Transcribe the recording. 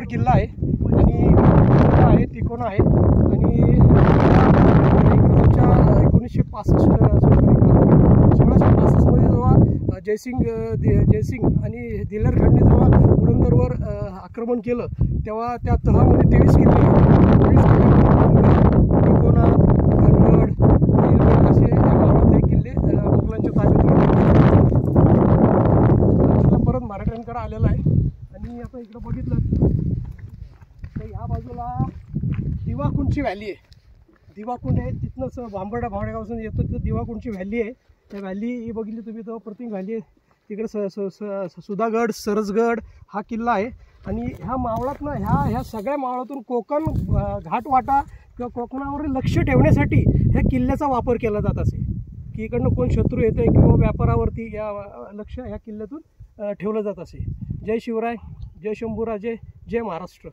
सुंदर किल्ला आहे आणि किल्ला आहे तिकोना आहे आणि 1665 मध्ये जेव्हा जयसिंग आणि दिलेरखानने जेव्हा पुरंदरवर आक्रमण केलं तेव्हा त्या तहामध्ये 23 किल्ले तिकोना, गणगड, असे गावातले किल्ले मुघलांच्या ताब्यात होते. परत मराठ्यांकडे आलेला आहे. आणि आता इकडं बघितलं तर ह्या बाजूला दिवाकुंडची व्हॅली आहे. दिवाकुंड आहे तिथनंच भांबर्ड्यापासून येतो तिथं दिवाकुंडची व्हॅली आहे. त्या व्हॅली ही बघितली तुम्ही तर प्रतिम व्हॅली आहे. तिकडे सुधागड, सरसगड हा किल्ला आहे. आणि ह्या मावळातनं ह्या सगळ्या मावळातून कोकण घाटवाटा किंवा कोकणावरील लक्ष ठेवण्यासाठी ह्या किल्ल्याचा वापर केला जात असे की इकडनं कोण शत्रू येते किंवा व्यापारावरती या लक्ष ह्या किल्ल्यातून ठेवलं जात असे. जय शिवराय, जय शंभूराजे, जय महाराष्ट्र.